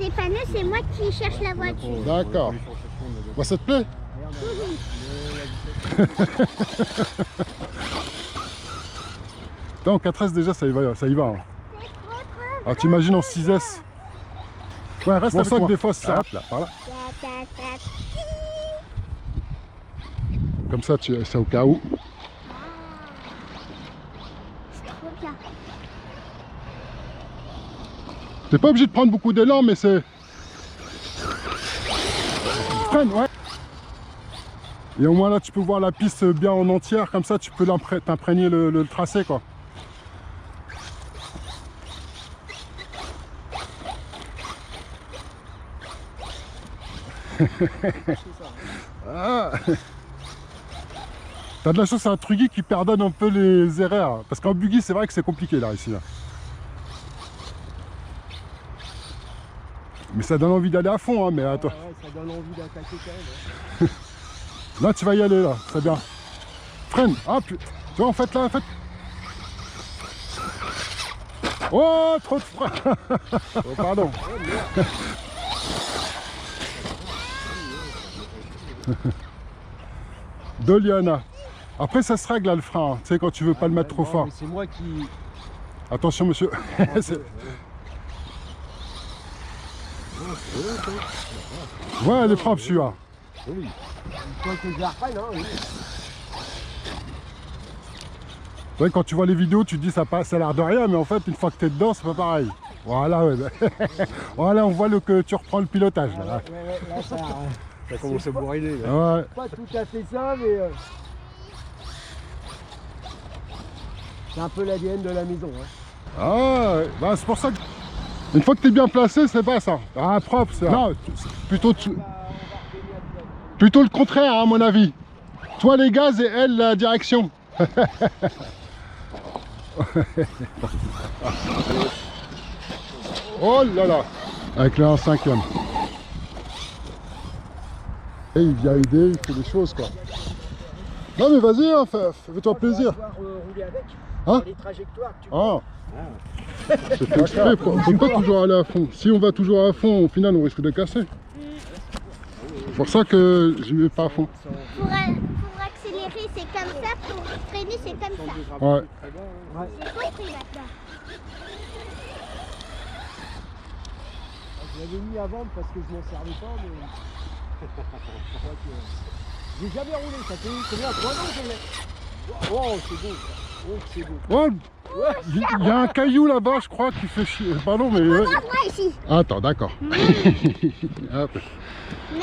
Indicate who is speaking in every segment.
Speaker 1: dépanneur, c'est moi qui cherche la voiture.
Speaker 2: D'accord. Moi, ça te plaît? En 4S déjà, ça y va. Ça y va hein. Alors t'imagines en 6S. Ouais, reste avec moi. Que des fois, ça là, par là. Comme ça, c'est au cas où. T'es pas obligé de prendre beaucoup d'élan, mais c'est... Freine, ouais. Et au moins là, tu peux voir la piste bien en entière, comme ça, tu peux t'imprégner le tracé, quoi. Ah. T'as de la chance, c'est un Truggy qui pardonne un peu les erreurs. Parce qu'en buggy, c'est vrai que c'est compliqué là, ici. Là. Mais ça donne envie d'aller à fond, hein, mais attends.
Speaker 3: Ouais, ça donne envie d'attaquer quand même. Hein.
Speaker 2: Là, tu vas y aller, là, c'est bien. Freine. Ah, tu vois, en fait, là, en fait. Oh, trop de frein. Oh, pardon. Doliana. Après, ça se règle, là, le frein. Hein. Tu sais, quand tu veux pas le mettre trop fort.
Speaker 3: C'est moi qui...
Speaker 2: Attention, monsieur. Ouais, elle est propre, celui-là.
Speaker 3: Oui. Il faut que je la reprenne, hein. Oui.
Speaker 2: Ouais, quand tu vois les vidéos, tu te dis ça passe, ça a l'air de rien, mais en fait, une fois que tu es dedans, c'est pas pareil. Voilà, ouais. Voilà, on voit que tu reprends le pilotage. Là,
Speaker 3: là ça commence à bourriner.
Speaker 2: Ouais.
Speaker 3: Pas tout à fait ça, mais c'est un peu l'ADN de la maison. Hein.
Speaker 2: Ah, ouais. Bah, c'est pour ça que une fois que tu es bien placé, c'est pas ça. Ah, propre, ça. Non, plutôt le contraire, hein, à mon avis. Toi, les gaz et elle, la direction. Oh là là. Avec le 1/5e. Et il vient aider, il fait des choses quoi. Non mais vas-y, hein, fais-toi plaisir.
Speaker 3: Rouler avec
Speaker 2: hein
Speaker 3: les trajectoires que tu
Speaker 2: c'est fait exprès, faut pas toujours aller à fond. Si on va toujours à fond, au final on risque de casser. C'est pour ça que je ne vais pas à fond.
Speaker 1: Pour accélérer c'est comme ça, pour freiner c'est comme ça.
Speaker 2: Ouais.
Speaker 1: J'ai compris maintenant.
Speaker 3: Je l'avais mis à vendre parce que je m'en servais pas, mais... J'ai jamais roulé, ça fait combien? 3 ans que je l'ai. Oh, c'est beau. Oh, c'est beau.
Speaker 2: Ouais. Il y a un caillou là-bas, je crois, qui fait chier. Pardon, mais...
Speaker 1: Moi ici.
Speaker 2: Attends, d'accord. Hop.
Speaker 1: Non.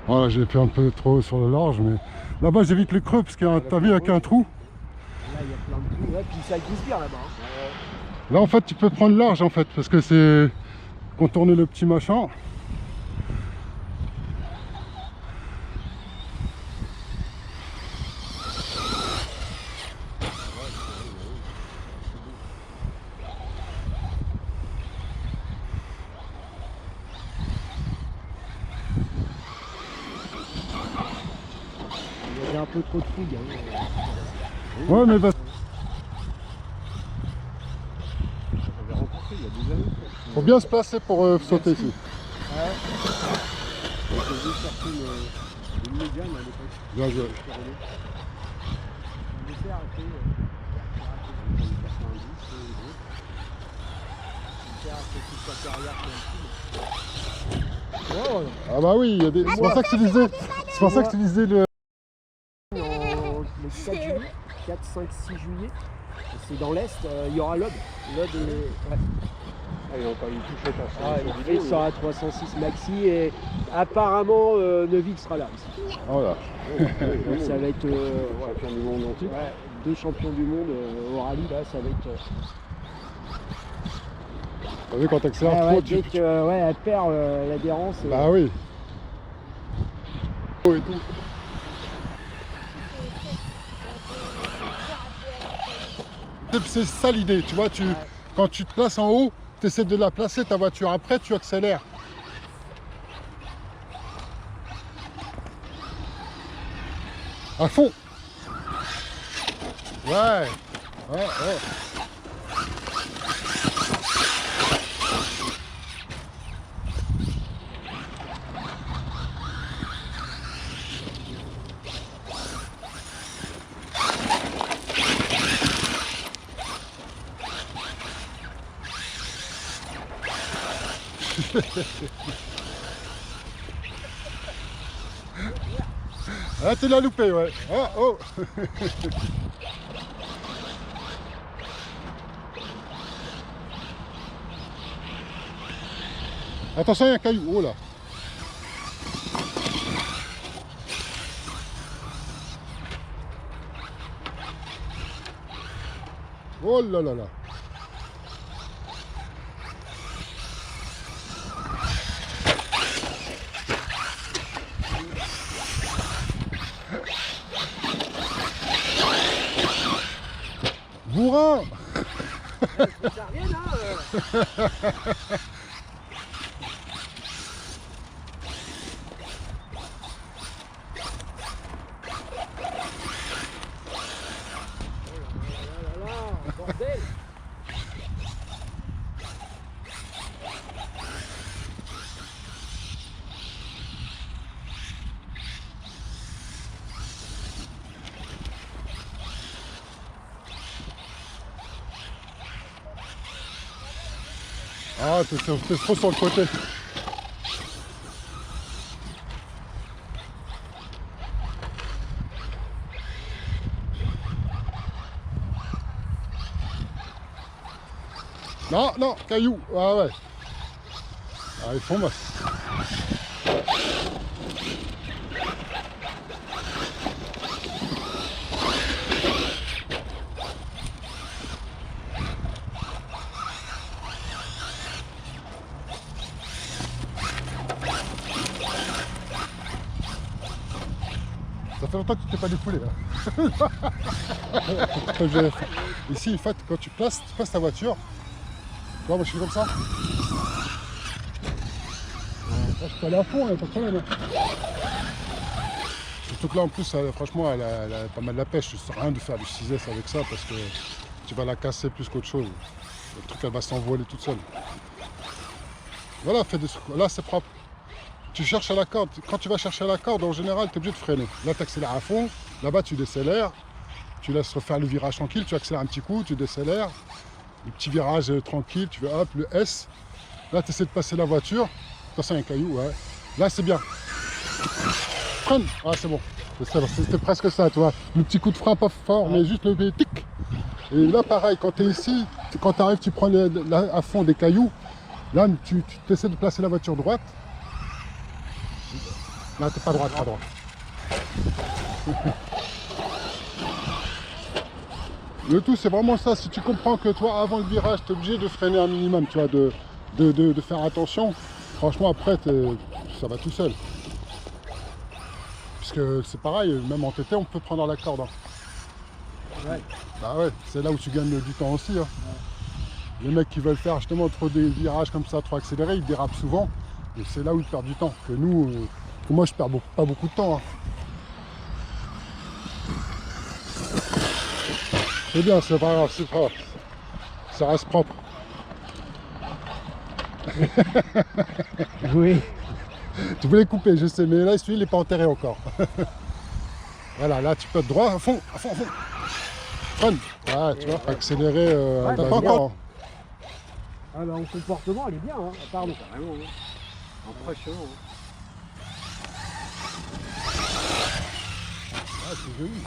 Speaker 2: Voilà, j'ai fait un peu trop sur le large, mais là-bas j'évite le creux parce qu'il y a t'as vu, il n'y a qu'un trou.
Speaker 3: Là, il y a plein de trous, ouais, puis ça glisse bien là-bas. Hein.
Speaker 2: Là, en fait, tu peux prendre large en fait, parce que c'est contourner le petit machin.
Speaker 3: Il y a un peu trop de fouilles. Hein.
Speaker 2: Ouais, mais bah...
Speaker 3: J'avais rencontré il y a des années.
Speaker 2: faut bien se placer pour sauter ici.
Speaker 3: Ouais. Je vais chercher une médiane à l'époque.
Speaker 2: Bien joué.
Speaker 3: Je m'étais arrêté.
Speaker 2: Ah bah oui, il y a des... c'est pour ça que je te disais, c'est pour ça que je te disais le...
Speaker 3: Le 4, 5, 6 juillet, c'est dans l'Est, il y aura l'Ob. L'Ob est... Ouais.
Speaker 4: Ah, ils ont pas eu tout fait
Speaker 3: Il sera 306 maxi et apparemment Neuville sera là aussi.
Speaker 2: Voilà.
Speaker 3: Donc, ça va être
Speaker 4: champion du monde entier.
Speaker 3: ouais, 2 champions du monde au rallye, là ça va être...
Speaker 2: T'as vu quand t'accélères
Speaker 3: ouais,
Speaker 2: trop,
Speaker 3: dès que ouais, elle perd l'adhérence.
Speaker 2: Bah oui. Et tout. C'est ça l'idée, tu vois, quand tu te places en haut, tu essaies de la placer ta voiture, après tu accélères. À fond. Ouais. Ouais, ouais. Ah, tu l'as loupé, ouais. Ah, oh. Attention, il y a un caillou. Oh là. Oh là là là. Bourrin.
Speaker 3: Ça revienne, hein bordel.
Speaker 2: Ah, t'es trop sur le côté. Non, non, caillou. Ah ouais. Ah, ils font mal. Ça fait longtemps que tu t'es pas défoulé là. Ici, en fait, quand tu passes ta voiture, tu vois, moi je suis comme ça. Là, je peux aller à fond, il n'y a pas de problème. Surtout que là, en plus, franchement, elle a pas mal de la pêche. Ça sert à rien de faire du 6S avec ça parce que tu vas la casser plus qu'autre chose. Le truc, elle va s'envoler toute seule. Voilà, là, c'est propre. Tu cherches à la corde. Quand tu vas chercher à la corde, en général, tu es obligé de freiner. Là, tu accélères à fond. Là-bas, tu décélères. Tu laisses refaire le virage tranquille. Tu accélères un petit coup, tu décélères. Le petit virage tranquille, tu veux hop, le S. Là, tu essaies de passer la voiture. Attention, il y a un caillou, ouais. Là, c'est bien. Freine. Ah, c'est bon. C'était presque ça, tu vois. Le petit coup de frein pas fort, mais juste le tic. Et là, pareil, quand tu es ici, quand tu arrives, tu prends à fond des cailloux. Là, tu essaies de placer la voiture droite. Là, t'es pas droite, pas droite. Le tout, c'est vraiment ça. Si tu comprends que toi, avant le virage, tu es obligé de freiner un minimum, tu vois, de faire attention. Franchement, après, ça va tout seul. Puisque c'est pareil, même en TT, on peut prendre la corde. Hein.
Speaker 3: Ouais.
Speaker 2: Bah ouais, c'est là où tu gagnes du temps aussi. Hein. Ouais. Les mecs qui veulent faire justement trop des virages comme ça, trop accélérés, ils dérapent souvent. Et c'est là où ils perdent du temps. Que nous, moi, je perds pas beaucoup de temps. Hein. C'est bien, c'est pas grave, c'est pas grave. Ça reste propre.
Speaker 3: Oui.
Speaker 2: Tu voulais couper, je sais, mais là, celui-là, il n'est pas enterré encore. Voilà, là, tu peux être droit, à fond, à fond, à fond. Freine. Ouais, tu vois, accélérer.
Speaker 3: Ouais,
Speaker 2: T'as
Speaker 3: bah,
Speaker 2: pas encore.
Speaker 3: Ah bah, en comportement, elle est bien, hein. Pardon.
Speaker 4: Carrément, hein. Impressionnant. Hein.
Speaker 2: Ah, c'est joli.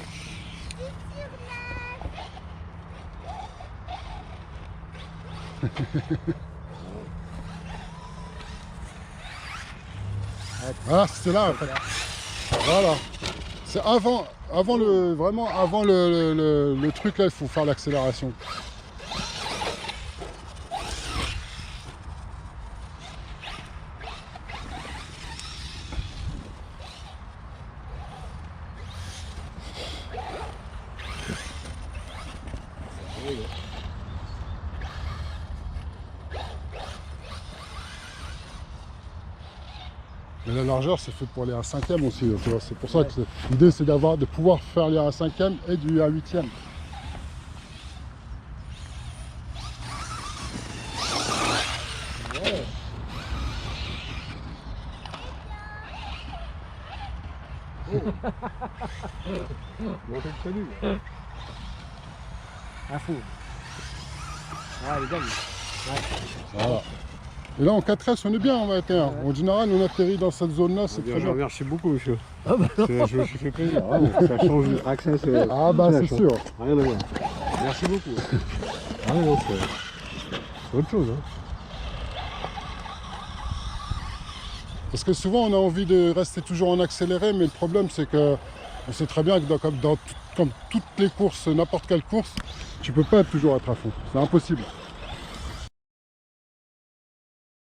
Speaker 2: Ah, c'était là en fait. Voilà. C'est vraiment avant le truc là, il faut faire l'accélération.
Speaker 4: arrive.
Speaker 2: Mais la largeur, c'est fait pour aller à 5e aussi. Tu vois. C'est pour ça que l'idée, c'est de pouvoir faire aller à 5e et du à 8e.
Speaker 3: Ouais.
Speaker 4: Bon, c'est connu.
Speaker 3: À fond. Ah, les dames.
Speaker 2: Voilà. Et là, en 4S, on est bien en 21. En général, on atterrit dans cette zone-là, c'est très bien.
Speaker 4: Merci beaucoup, monsieur. Je me suis fait plaisir. Ah, ça change du Access.
Speaker 2: Ah bah, c'est sûr.
Speaker 4: Rien à voir. Merci beaucoup. Ah non, c'est autre chose. Hein.
Speaker 2: Parce que souvent, on a envie de rester toujours en accéléré, mais le problème, c'est que on sait très bien que comme toutes les courses, n'importe quelle course, tu peux pas toujours être à fond. C'est impossible.